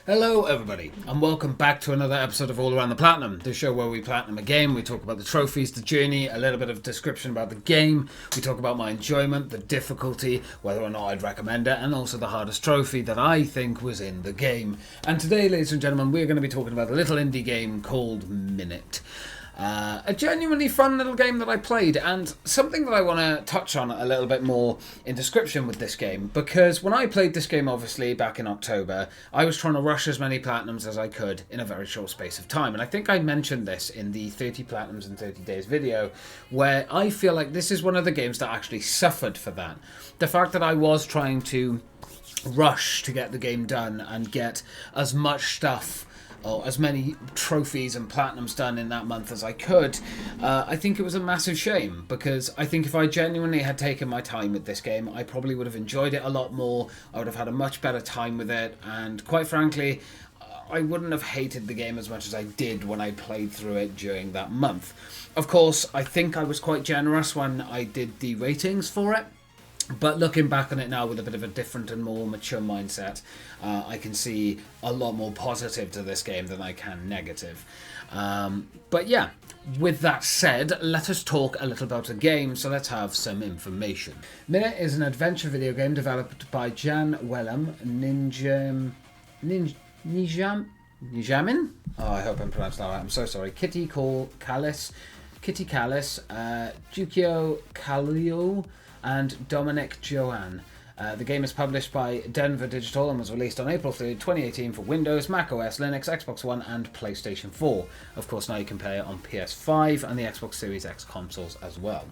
Hello everybody and welcome back to another episode of All Around the Platinum, the show where we platinum a game, we talk about the trophies, the journey, a little bit of description about the game, we talk about my enjoyment, the difficulty, whether or not I'd recommend it, and also the hardest trophy that I think was in the game. And today, ladies and gentlemen, we're going to be talking about a little indie game called Minit. A genuinely fun little game that I played, and something that I want to touch on a little bit more in description with this game, because when I played this game, obviously, back in October, I was trying to rush as many platinums as I could in a very short space of time, and I think I mentioned this in the 30 platinums in 30 days video, where I feel like this is one of the games that actually suffered for that. The fact that I was trying to rush to get the game done and get as much stuff or as many trophies and platinums done in that month as I could, I think it was a massive shame, because I think if I genuinely had taken my time with this game, I probably would have enjoyed it a lot more, I would have had a much better time with it, and quite frankly, I wouldn't have hated the game as much as I did when I played through it during that month. Of course, I think I was quite generous when I did the ratings for it, but looking back on it now with a bit of a different and more mature mindset, I can see a lot more positive to this game than I can negative. But yeah, with that said, let us talk a little about the game, so let's have some information. Minit is an adventure video game developed by Jan Wellham, Nijamin? Oh, I hope I'm pronounced that right, I'm so sorry. Kitty Callis, Jukio Kallio, and Dominic Joanne. The game is published by Denver Digital and was released on April 3rd, 2018 for Windows, Mac OS, Linux, Xbox One and PlayStation 4. Of course, now you can play it on PS5 and the Xbox Series X consoles as well.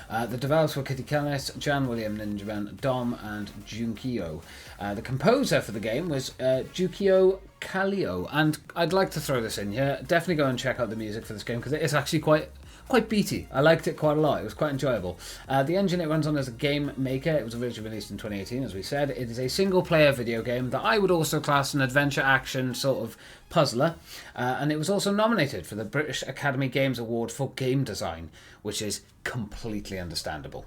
The developers were Kitty Callis, Jan William Ninjaman, Dom and Junkio. The composer for the game was Jukio Kallio, and I'd like to throw this in here. Definitely go and check out the music for this game, because it is actually quite beaty. I liked it quite a lot. It was quite enjoyable. The engine it runs on is a Game Maker. It was originally released in 2018, as we said. It is a single-player video game that I would also class an adventure-action sort of puzzler. And it was also nominated for the British Academy Games Award for Game Design, which is completely understandable.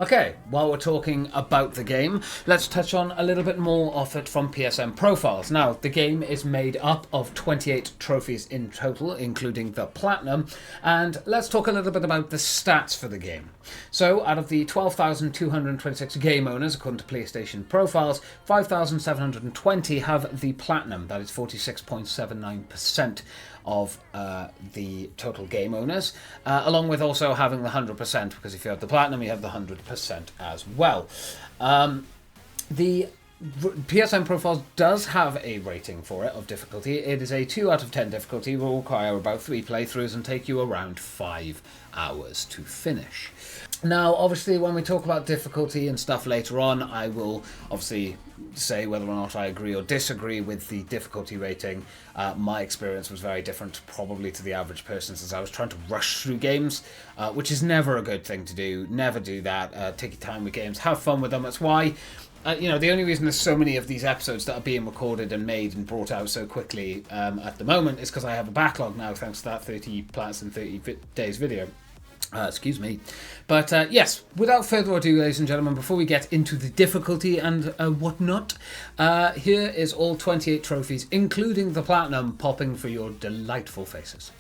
Okay, while we're talking about the game, let's touch on a little bit more of it from PSN profiles. Now, the game is made up of 28 trophies in total, including the Platinum, and let's talk a little bit about the stats for the game. So, out of the 12,226 game owners, according to PlayStation profiles, 5,720 have the Platinum, that is 46.79% of the total game owners, along with also having the 100%, because if you have the Platinum, you have the 100% as well. The PSN Profiles does have a rating for it of difficulty. It is a 2 out of 10 difficulty, will require about 3 playthroughs and take you around 5 hours to finish. Now, obviously, when we talk about difficulty and stuff later on, I will obviously say whether or not I agree or disagree with the difficulty rating. My experience was very different probably to the average person's, as I was trying to rush through games, which is never a good thing to do. Never do that. Take your time with games. Have fun with them. That's why, the only reason there's so many of these episodes that are being recorded and made and brought out so quickly at the moment is because I have a backlog now, thanks to that 30 plats in 30 days video. Excuse me. But yes, without further ado, ladies and gentlemen, before we get into the difficulty and whatnot, here is all 28 trophies, including the Platinum, popping for your delightful faces.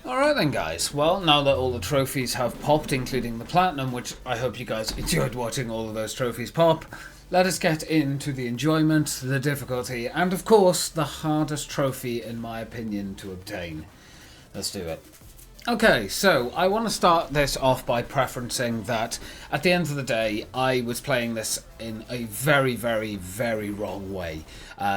Alright then guys, well now that all the trophies have popped, including the platinum, which I hope you guys enjoyed watching all of those trophies pop, let us get into the enjoyment, the difficulty, and of course the hardest trophy in my opinion to obtain. Let's do it. Okay, so I want to start this off by preferencing that at the end of the day, I was playing this in a very, very, very wrong way.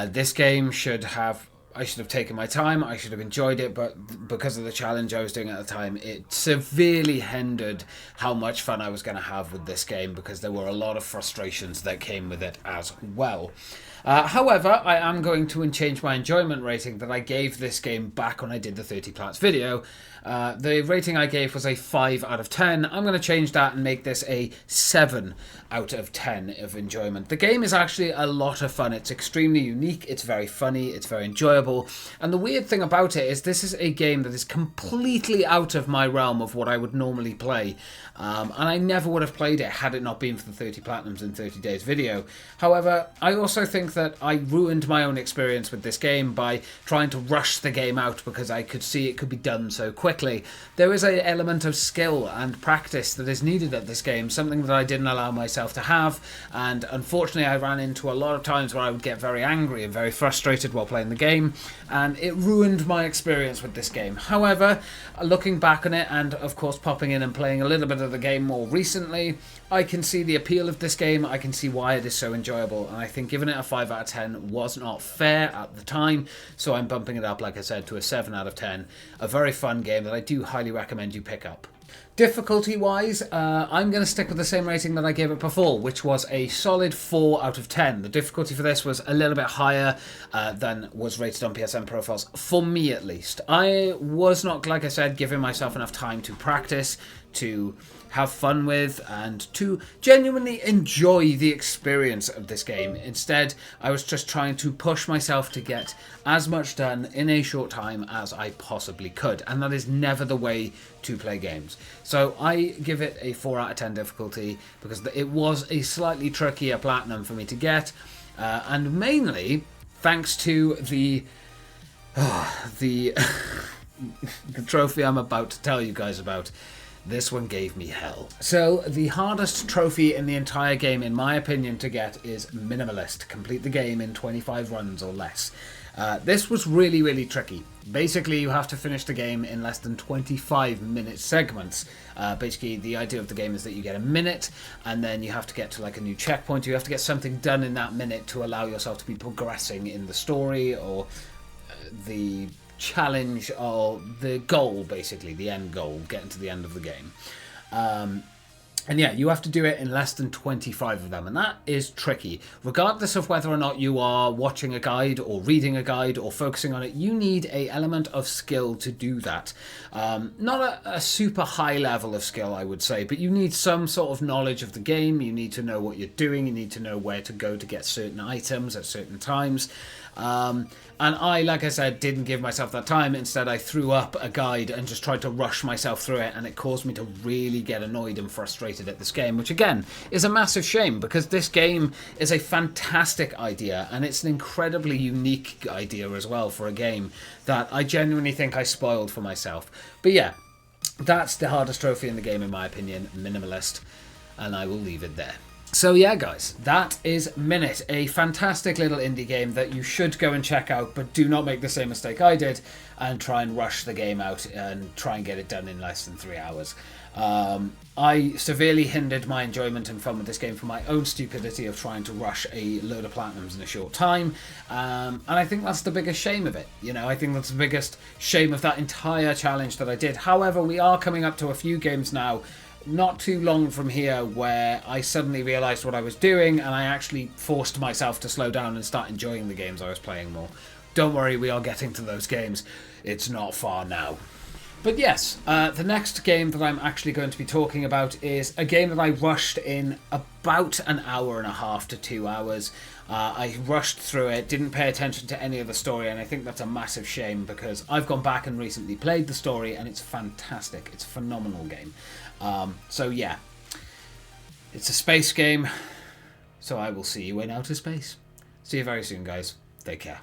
This game I should have taken my time, I should have enjoyed it, but because of the challenge I was doing at the time, it severely hindered how much fun I was going to have with this game because there were a lot of frustrations that came with it as well. However, I am going to change my enjoyment rating that I gave this game back when I did the 30 Plats video. The rating I gave was a 5 out of 10. I'm going to change that and make this a 7 out of 10 of enjoyment. The game is actually a lot of fun. It's extremely unique, it's very funny, it's very enjoyable, and the weird thing about it is this is a game that is completely out of my realm of what I would normally play, and I never would have played it had it not been for the 30 Platinums in 30 Days video. However, I also think that I ruined my own experience with this game by trying to rush the game out because I could see it could be done so quickly. There is an element of skill and practice that is needed at this game, something that I didn't allow myself to have, and unfortunately I ran into a lot of times where I would get very angry and very frustrated while playing the game, and it ruined my experience with this game. However, looking back on it and of course popping in and playing a little bit of the game more recently, I can see the appeal of this game, I can see why it is so enjoyable, and I think giving it a 5 out of 10 was not fair at the time, so I'm bumping it up, like I said, to a 7 out of 10. A very fun game that I do highly recommend you pick up. Difficulty-wise, I'm going to stick with the same rating that I gave it before, which was a solid 4 out of 10. The difficulty for this was a little bit higher than was rated on PSN profiles, for me at least. I was not, like I said, giving myself enough time to practice, to have fun with, and to genuinely enjoy the experience of this game. Instead, I was just trying to push myself to get as much done in a short time as I possibly could, and that is never the way to play games. So I give it a 4 out of 10 difficulty because it was a slightly trickier platinum for me to get, and mainly thanks to the trophy I'm about to tell you guys about. This one gave me hell. So, the hardest trophy in the entire game, in my opinion, to get is Minimalist. Complete the game in 25 runs or less. This was really, really tricky. Basically, you have to finish the game in less than 25-minute segments. Basically, the idea of the game is that you get a minute, and then you have to get to like a new checkpoint. You have to get something done in that minute to allow yourself to be progressing in the story or the challenge or the goal, basically the end goal, getting to the end of the game. And yeah, you have to do it in less than 25 of them, and that is tricky. Regardless of whether or not you are watching a guide or reading a guide or focusing on it, you need an element of skill to do that. Not a super high level of skill, I would say, but you need some sort of knowledge of the game. You need to know what you're doing. You need to know where to go to get certain items at certain times. And I, like I said, didn't give myself that time. Instead, I threw up a guide and just tried to rush myself through it, and it caused me to really get annoyed and frustrated at this game, which again is a massive shame because this game is a fantastic idea, and it's an incredibly unique idea as well for a game that I genuinely think I spoiled for myself. But yeah, that's the hardest trophy in the game in my opinion, Minimalist, and I will leave it there. So yeah guys, that is Minit, a fantastic little indie game that you should go and check out, but do not make the same mistake I did and try and rush the game out and try and get it done in less than 3 hours. I severely hindered my enjoyment and fun with this game for my own stupidity of trying to rush a load of platinums in a short time, and I think that's the biggest shame of it. You know, I think that's the biggest shame of that entire challenge that I did. However, we are coming up to a few games now not too long from here where I suddenly realised what I was doing and I actually forced myself to slow down and start enjoying the games I was playing more. Don't worry, we are getting to those games. It's not far now. But yes, the next game that I'm actually going to be talking about is a game that I rushed in about an hour and a half to 2 hours. I rushed through it, didn't pay attention to any of the story, and I think that's a massive shame because I've gone back and recently played the story and it's fantastic. It's a phenomenal game. So yeah, it's a space game, so I will see you in outer space. See you very soon, guys. Take care.